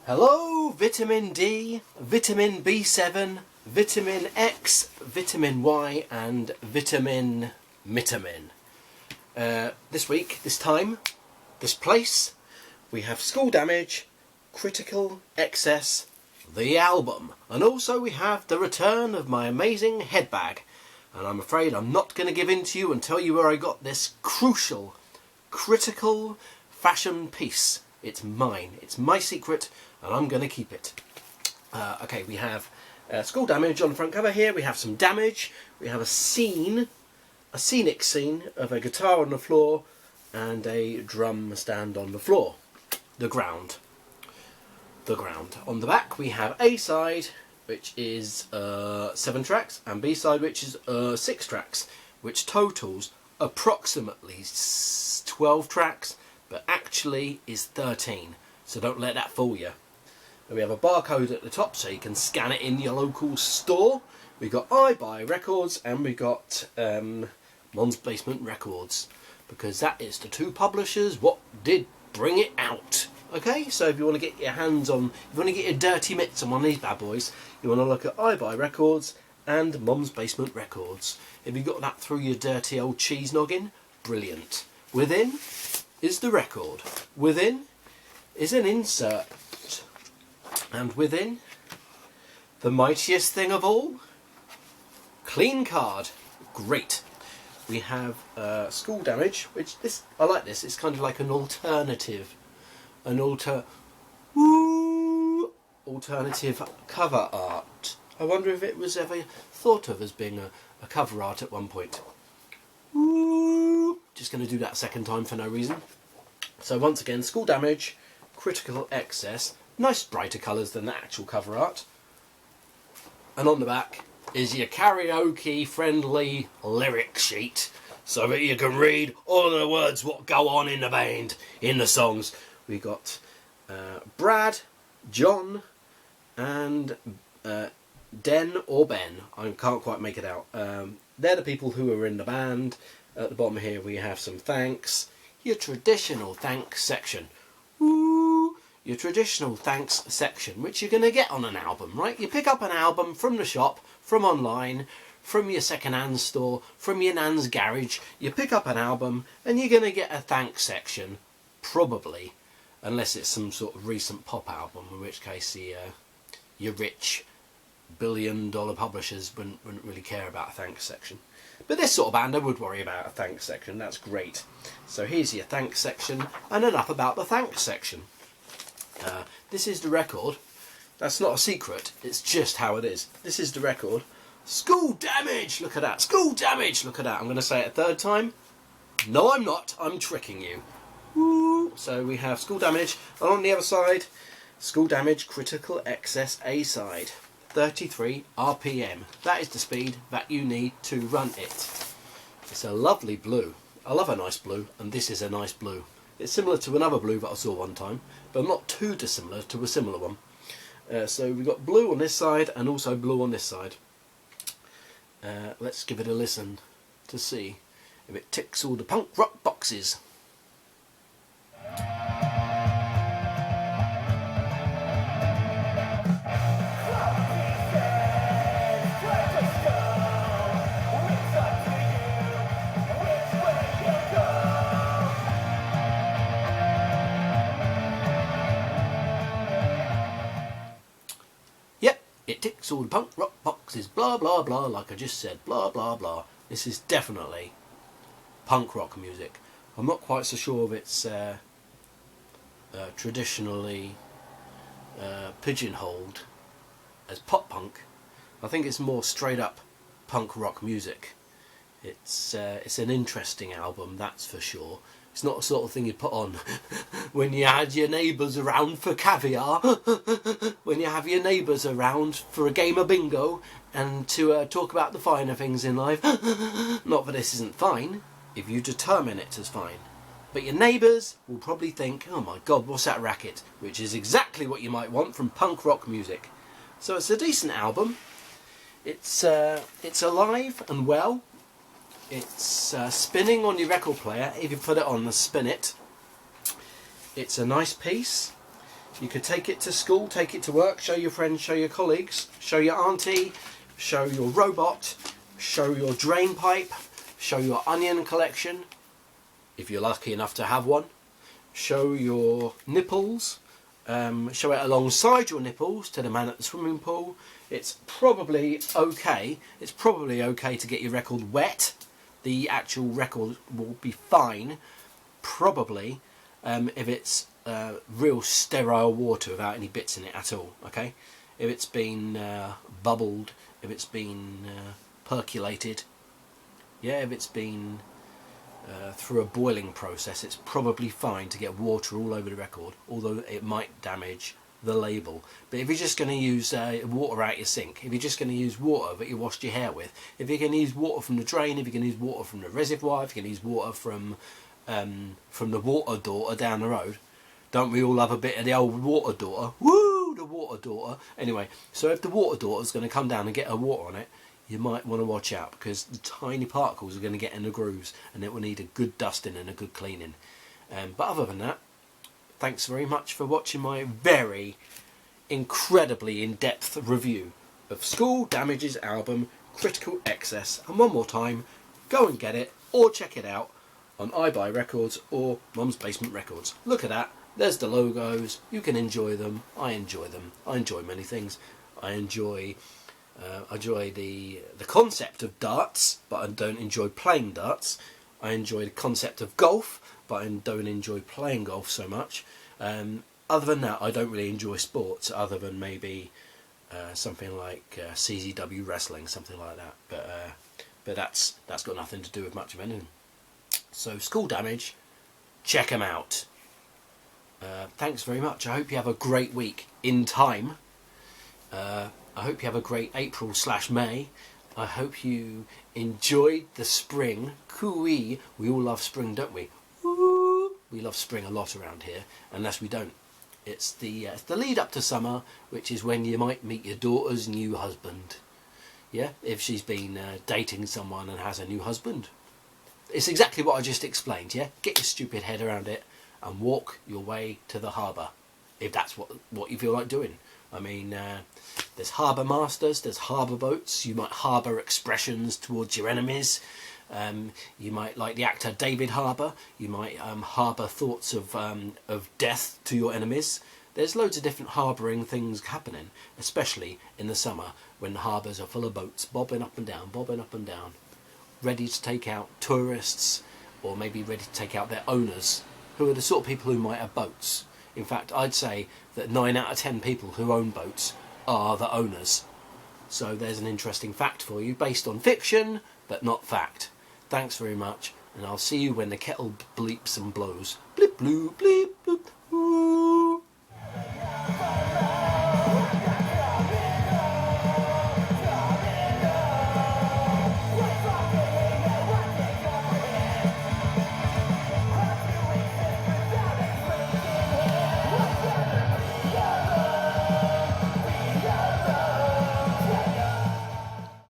Hello, vitamin D, vitamin B7, vitamin X, vitamin Y and vitamin this week, this time, this place, we have School Damage, Critical Excess, the album, and also we have the return of my amazing head bag. And I'm afraid I'm not going to give in to you and tell you where I got this crucial, critical fashion piece. It's mine, it's my secret, and I'm going to keep it. Okay, we have School Damage on the front cover here. We have some damage. We have a scenic scene of a guitar on the floor and a drum stand on the floor. The ground. On the back we have A side, which is 7 tracks, and B side, which is 6 tracks, which totals approximately 12 tracks, but actually is 13. So don't let that fool you. And we have a barcode at the top so you can scan it in your local store. We got iBuy Records and we got Mom's Basement Records, because that is the 2 publishers what did bring it out. Okay, so if you want to get your hands on, if you want to get your dirty mitts on one of these bad boys, you want to look at iBuy Records and Mom's Basement Records. If you got that through your dirty old cheese noggin, brilliant. Within is the record. Within is an insert. And within, the mightiest thing of all, clean card. Great. We have School Damage, which I like this. It's kind of like an alternative, alternative cover art. I wonder if it was ever thought of as being a cover art at one point. Just going to do that a second time for no reason. So once again, School Damage, Critical Excess. Nice brighter colours than the actual cover art. And on the back is your karaoke friendly lyric sheet, so that you can read all of the words what go on in the band, in the songs. We got Brad, John and Den or Ben. I can't quite make it out. They're the people who are in the band. At the bottom here we have some thanks. Your traditional thanks section. Your traditional thanks section, which you're going to get on an album, right? You pick up an album from the shop, from online, from your second-hand store, from your nan's garage. You pick up an album and you're going to get a thanks section, probably, unless it's some sort of recent pop album, in which case your rich billion-dollar publishers wouldn't really care about a thanks section. But this sort of band, I would worry about a thanks section. That's great. So here's your thanks section and enough about the thanks section. This is the record. That's not a secret, it's just how it is. This is the record. School Damage! Look at that. School Damage! Look at that. I'm going to say it a third time. No, I'm not. I'm tricking you. Woo. So we have School Damage. And on the other side, School Damage Critical Excess A side. 33 RPM. That is the speed that you need to run it. It's a lovely blue. I love a nice blue, and this is a nice blue. It's similar to another blue that I saw one time, but not too dissimilar to a similar one. So we've got blue on this side and also blue on this side. Let's give it a listen to see if it ticks all the punk rock boxes. It ticks all the punk rock boxes, blah blah blah, like I just said, blah blah blah. This is definitely punk rock music. I'm not quite so sure if it's traditionally pigeonholed as pop punk. I think it's more straight up punk rock music. It's an interesting album, that's for sure. It's not the sort of thing you put on when you had your neighbours around for caviar, when you have your neighbours around for a game of bingo and to talk about the finer things in life. Not that this isn't fine, if you determine it as fine. But your neighbours will probably think, oh my god, what's that racket? Which is exactly what you might want from punk rock music. So it's a decent album. It's alive and well. It's spinning on your record player if you put it on and spin it. It's a nice piece. You could take it to school, take it to work, show your friends, show your colleagues, show your auntie, show your robot, show your drain pipe, show your onion collection, if you're lucky enough to have one, show your nipples, show it alongside your nipples to the man at the swimming pool. It's probably okay to get your record wet. The actual record will be fine, probably, if it's real sterile water without any bits in it at all, okay? If it's been bubbled, if it's been percolated, yeah, if it's been through a boiling process, it's probably fine to get water all over the record, although it might damage the label. But if you're just going to use water out your sink, if you're just going to use water that you washed your hair with, if you're going to use water from the drain, if you're going to use water from the reservoir, if you're going to use water from the water daughter down the road, don't we all have a bit of the old water daughter? Woo, the water daughter. Anyway, so if the water daughter's going to come down and get her water on it, you might want to watch out, because the tiny particles are going to get in the grooves and it will need a good dusting and a good cleaning. But other than that, thanks very much for watching my very incredibly in-depth review of School Damage's album Critical Excess. And one more time, go and get it or check it out on iBuy Records or Mum's Basement Records. Look at that, there's the logos, you can enjoy them. I enjoy them. I enjoy many things. I enjoy the concept of darts, but I don't enjoy playing darts. I enjoy the concept of golf, but I don't enjoy playing golf so much. Other than that, I don't really enjoy sports, other than maybe something like CZW wrestling, something like that. But that's got nothing to do with much of anything. So School Damage, check them out. Thanks very much. I hope you have a great week in time. I hope you have a great April/May. I hope you enjoyed the spring. Coo-wee. We all love spring, don't we? Woo! We love spring a lot around here, unless we don't. It's the lead up to summer, which is when you might meet your daughter's new husband. Yeah, if she's been dating someone and has a new husband. It's exactly what I just explained, yeah? Get your stupid head around it and walk your way to the harbour, if that's what you feel like doing. I mean, there's harbour masters, there's harbour boats, you might harbour expressions towards your enemies, you might, like the actor David Harbour, you might harbour thoughts of death to your enemies. There's loads of different harbouring things happening, especially in the summer when the harbours are full of boats bobbing up and down, ready to take out tourists, or maybe ready to take out their owners, who are the sort of people who might have boats. In fact, I'd say that 9 out of 10 people who own boats are the owners. So there's an interesting fact for you, based on fiction, but not fact. Thanks very much, and I'll see you when the kettle bleeps and blows. Bleep, bloop, bleep, bloop, woo.